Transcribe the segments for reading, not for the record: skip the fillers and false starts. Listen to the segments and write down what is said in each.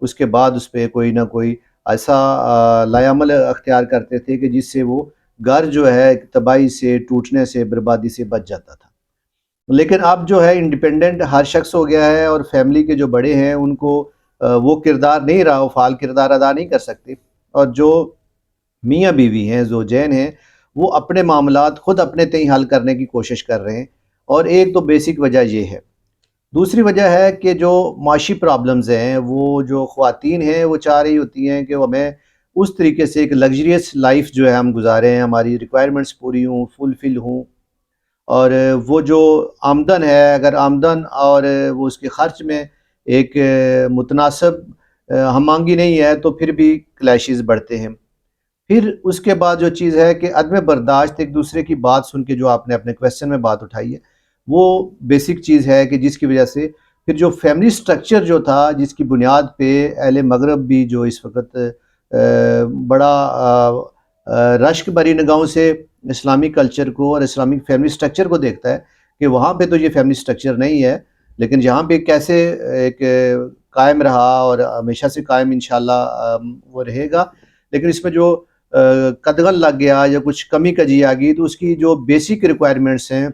اس کے بعد اس پہ کوئی نہ کوئی ایسا لائعمل اختیار کرتے تھے کہ جس سے وہ گھر جو ہے تباہی سے، ٹوٹنے سے، بربادی سے بچ جاتا تھا۔ لیکن اب جو ہے انڈیپینڈنٹ ہر شخص ہو گیا ہے، اور فیملی کے جو بڑے ہیں ان کو وہ کردار نہیں رہا، وہ فعال کردار ادا نہیں کر سکتے، اور جو میاں بیوی ہیں، زوجین ہیں، وہ اپنے معاملات خود اپنے تئیں حل کرنے کی کوشش کر رہے ہیں۔ اور ایک تو بیسک وجہ یہ ہے۔ دوسری وجہ ہے کہ جو معاشی پرابلمز ہیں، وہ جو خواتین ہیں وہ چاہ رہی ہوتی ہیں کہ وہ ہمیں اس طریقے سے ایک لگژریس لائف جو ہے ہم گزاریں، ہماری ریکوائرمنٹس پوری ہوں، فلفل ہوں، اور وہ جو آمدن ہے، اگر آمدن اور وہ اس کے خرچ میں ایک متناسب ہم آہنگی نہیں ہے تو پھر بھی کلیشز بڑھتے ہیں۔ پھر اس کے بعد جو چیز ہے کہ عدم برداشت، ایک دوسرے کی بات سن کے، جو آپ نے اپنے کویسچن میں بات اٹھائی ہے، وہ بیسک چیز ہے کہ جس کی وجہ سے پھر جو فیملی سٹرکچر جو تھا، جس کی بنیاد پہ اہل مغرب بھی جو اس وقت بڑا رشک بری نگاہوں سے اسلامی کلچر کو اور اسلامک فیملی سٹرکچر کو دیکھتا ہے کہ وہاں پہ تو یہ فیملی سٹرکچر نہیں ہے، لیکن یہاں پہ کیسے ایک قائم رہا اور ہمیشہ سے قائم انشاءاللہ وہ رہے گا، لیکن اس میں جو قدغن لگ گیا یا کچھ کمی کجی آ گئی، تو اس کی جو بیسک ریکوائرمنٹس ہیں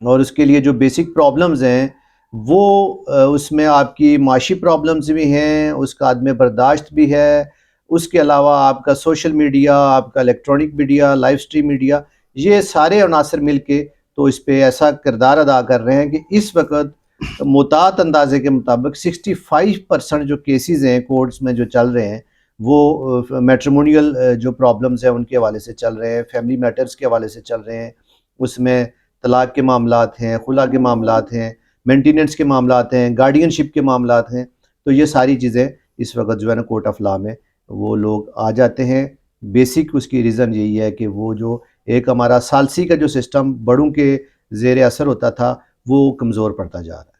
اور اس کے لیے جو بیسک پرابلمز ہیں، وہ اس میں آپ کی معاشی پرابلمز بھی ہیں، اس کا عدم برداشت بھی ہے، اس کے علاوہ آپ کا سوشل میڈیا، آپ کا electronic media, life stream media, یہ سارے عناصر مل کے تو اس پہ ایسا کردار ادا کر رہے ہیں کہ اس وقت محتاط اندازے کے مطابق 65% جو کیسز ہیں کورٹس میں جو چل رہے ہیں، وہ میٹریمونیل جو پرابلمز ہیں ان کے حوالے سے چل رہے ہیں، فیملی میٹرز کے حوالے سے چل رہے ہیں۔ اس میں طلاق کے معاملات ہیں، خلا کے معاملات ہیں، مینٹیننس کے معاملات ہیں، گارڈین شپ کے معاملات ہیں، تو یہ ساری چیزیں اس وقت جو ہے نا کورٹ آف لا میں وہ لوگ آ جاتے ہیں۔ بیسک اس کی ریزن یہی ہے کہ وہ جو ایک ہمارا ثالثی کا جو سسٹم بڑوں کے زیر اثر ہوتا تھا، وہ کمزور پڑتا جا رہا ہے۔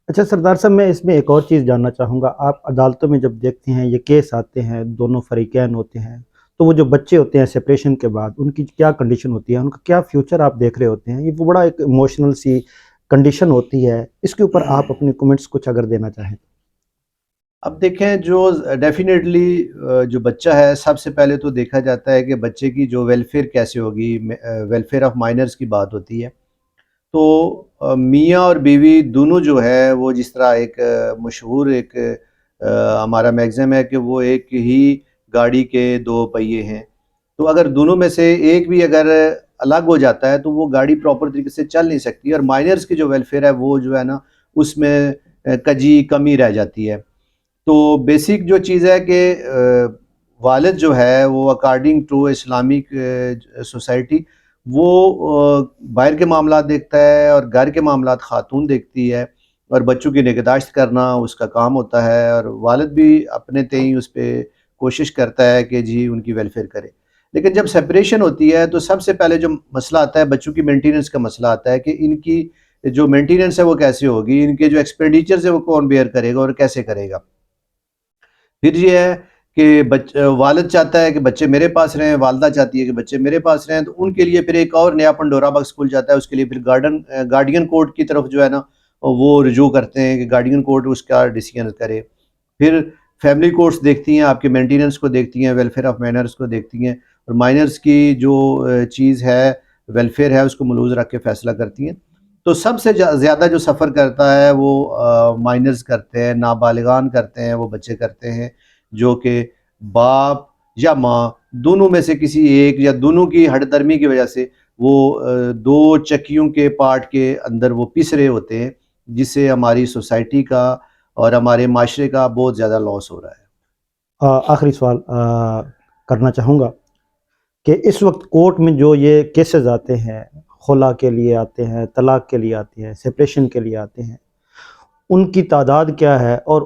اچھا سردار صاحب، میں اس میں ایک اور چیز جاننا چاہوں گا، آپ عدالتوں میں جب دیکھتے ہیں یہ کیس آتے ہیں، دونوں فریقین ہوتے ہیں، تو وہ جو بچے ہوتے ہیں سپریشن کے بعد ان کی کیا کنڈیشن ہوتی ہے، ان کا کیا فیوچر آپ دیکھ رہے ہوتے ہیں، یہ وہ بڑا ایک ایموشنل سی کنڈیشن ہوتی ہے، اس کے اوپر آپ اپنے کمنٹس کچھ اگر دینا چاہیں۔ اب دیکھیں، جو ڈیفینیٹلی جو بچہ ہے، سب سے پہلے تو دیکھا جاتا ہے کہ بچے کی جو ویلفیئر کیسے ہوگی، ویلفیئر آف مائنرز کی بات ہوتی ہے، تو میاں اور بیوی دونوں جو ہے وہ جس طرح ایک مشہور ایک ہمارا میگزم ہے کہ وہ ایک ہی گاڑی کے دو پہیے ہیں، تو اگر دونوں میں سے ایک بھی اگر الگ ہو جاتا ہے تو وہ گاڑی پراپر طریقے سے چل نہیں سکتی، اور مائنرز کی جو ویلفیئر ہے وہ جو ہے نا اس میں کجی کمی رہ جاتی ہے۔ تو بیسک جو چیز ہے کہ والد جو ہے وہ اکارڈنگ ٹو اسلامک سوسائٹی وہ باہر کے معاملات دیکھتا ہے، اور گھر کے معاملات خاتون دیکھتی ہے، اور بچوں کی نگہداشت کرنا اس کا کام ہوتا ہے، اور والد بھی اپنے تئیں اس پہ کوشش کرتا ہے کہ جی ان کی ویلفیئر کرے۔ لیکن جب سپریشن ہوتی ہے تو سب سے پہلے جو مسئلہ آتا ہے بچوں کی مینٹیننس کا مسئلہ آتا ہے کہ ان کی جو مینٹیننس ہے وہ کیسے ہوگی، ان کے جو ایکسپینڈیچرز ہیں وہ کون بیئر کرے گا اور کیسے کرے گا۔ پھر یہ ہے کہ والد چاہتا ہے کہ بچے میرے پاس رہیں، والدہ چاہتی ہے کہ بچے میرے پاس رہیں، تو ان کے لیے پھر ایک اور نیا پنڈورا باکس کھل جاتا ہے، اس کے لیے پھر گارڈین کورٹ کی طرف جو ہے نا وہ رجوع کرتے ہیں کہ گارڈین کورٹ اس کا ڈیسیژن کرے۔ پھر فیملی کورٹس دیکھتی ہیں، آپ کے مینٹیننس کو دیکھتی ہیں، ویلفیئر آف مائنرز کو دیکھتی ہیں، اور مائنرز کی جو چیز ہے، ویلفیئر ہے، اس کو ملحوظ رکھ کے فیصلہ کرتی ہیں۔ تو سب سے زیادہ جو سفر کرتا ہے وہ مائنرز کرتے ہیں، نابالغان کرتے ہیں، وہ بچے کرتے ہیں جو کہ باپ یا ماں دونوں میں سے کسی ایک یا دونوں کی ہٹ درمی کی وجہ سے وہ دو چکیوں کے پارٹ کے اندر وہ پس رہے ہوتے ہیں، جس سے ہماری سوسائٹی کا اور ہمارے معاشرے کا بہت زیادہ لاس ہو رہا ہے۔ آخری سوال کرنا چاہوں گا کہ اس وقت کورٹ میں جو یہ کیسز آتے ہیں، خلا کے لیے آتے ہیں، طلاق کے لیے آتے ہیں، سپریشن کے لیے آتے ہیں، ان کی تعداد کیا ہے، اور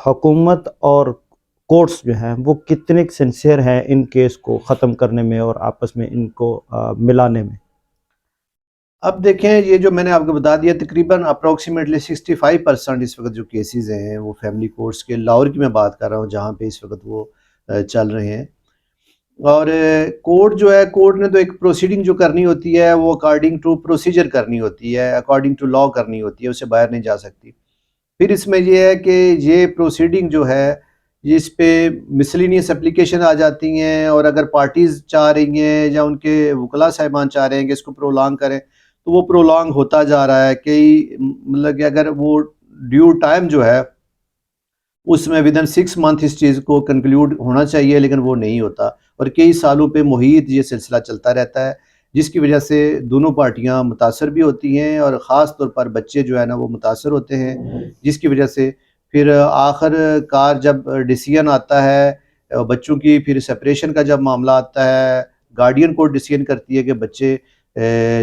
حکومت اور کورٹس جو ہیں وہ کتنے سنسیئر ہیں ان کیس کو ختم کرنے میں اور آپس میں ان کو ملانے میں؟ اب دیکھیں، یہ جو میں نے آپ کو بتا دیا تقریباً اپروکسیمیٹلی 65% اس وقت جو کیسز ہیں وہ فیملی کورٹس کے، لاہور کی میں بات کر رہا ہوں جہاں پہ اس وقت وہ چل رہے ہیں۔ اور کورٹ جو ہے، کورٹ نے تو ایک پروسیڈنگ جو کرنی ہوتی ہے وہ اکارڈنگ ٹو پروسیجر کرنی ہوتی ہے، اکارڈنگ ٹو لا کرنی ہوتی ہے، اس سے باہر نہیں جا سکتی۔ پھر اس میں یہ ہے کہ یہ پروسیڈنگ جو ہے اس پہ مسلینیس اپلیکیشن آ جاتی ہیں، اور اگر پارٹیز چاہ رہی ہیں یا ان کے وکلاء صاحبان چاہ رہے ہیں کہ اس کو پرولانگ کریں تو وہ پرولانگ ہوتا جا رہا ہے. مطلب کہ اگر وہ ڈیو ٹائم جو ہے اس میں ودن 6 منتھ اس چیز کو کنکلیوڈ ہونا چاہیے، لیکن وہ نہیں ہوتا، اور کئی سالوں پہ محیط یہ سلسلہ چلتا رہتا ہے، جس کی وجہ سے دونوں پارٹیاں متاثر بھی ہوتی ہیں، اور خاص طور پر بچے جو ہے نا وہ متاثر ہوتے ہیں، جس کی وجہ سے پھر آخر کار جب ڈیسیجن آتا ہے بچوں کی، پھر سپریشن کا جب معاملہ آتا ہے، گارڈین کو ڈیسیجن کرتی ہے کہ بچے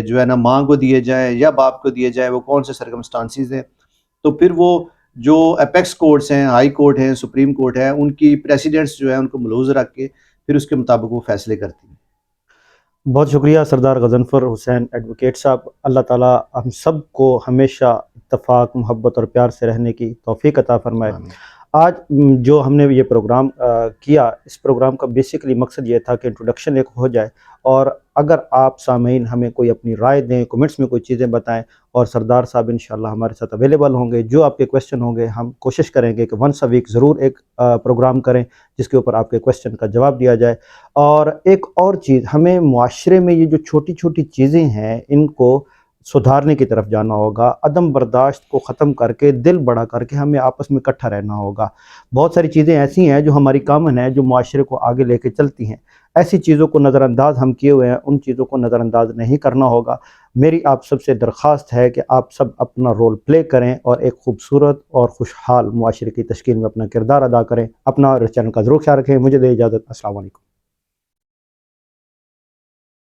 جو ہے نا ماں کو دیے جائیں یا باپ کو دیے جائیں، وہ کون سے سرکمسٹانسز ہیں، تو پھر وہ جو اپیکس کورٹس ہیں، ہائی کورٹ ہیں، سپریم کورٹ ہے، ان کی پریسیڈنٹس جو ہیں ان کو ملحوظ رکھ کے پھر اس کے مطابق وہ فیصلے کرتی ہیں. بہت شکریہ سردار غضنفر حسین ایڈوکیٹ صاحب. اللہ تعالیٰ ہم سب کو ہمیشہ اتفاق، محبت اور پیار سے رہنے کی توفیق عطا فرمائے. آمین. آج جو ہم نے یہ پروگرام کیا، اس پروگرام کا بیسیکلی مقصد یہ تھا کہ انٹروڈکشن ایک ہو جائے، اور اگر آپ سامعین ہمیں کوئی اپنی رائے دیں، کمنٹس میں کوئی چیزیں بتائیں، اور سردار صاحب انشاءاللہ ہمارے ساتھ اویلیبل ہوں گے. جو آپ کے کویسچن ہوں گے ہم کوشش کریں گے کہ ونس اے ویک ضرور ایک پروگرام کریں جس کے اوپر آپ کے کویسچن کا جواب دیا جائے. اور ایک اور چیز، ہمیں معاشرے میں یہ جو چھوٹی چھوٹی چیزیں ہیں ان کو سدھارنے کی طرف جانا ہوگا. عدم برداشت کو ختم کر کے، دل بڑا کر کے ہمیں آپس میں اکٹھا رہنا ہوگا. بہت ساری چیزیں ایسی ہیں جو ہماری کامن ہیں، جو معاشرے کو آگے لے کے چلتی ہیں. ایسی چیزوں کو نظر انداز ہم کیے ہوئے ہیں، ان چیزوں کو نظر انداز نہیں کرنا ہوگا. میری آپ سب سے درخواست ہے کہ آپ سب اپنا رول پلے کریں اور ایک خوبصورت اور خوشحال معاشرے کی تشکیل میں اپنا کردار ادا کریں. اپنا اور اس چینل کا ضرور خیال رکھیں. مجھے دے اجازت. السلام علیکم.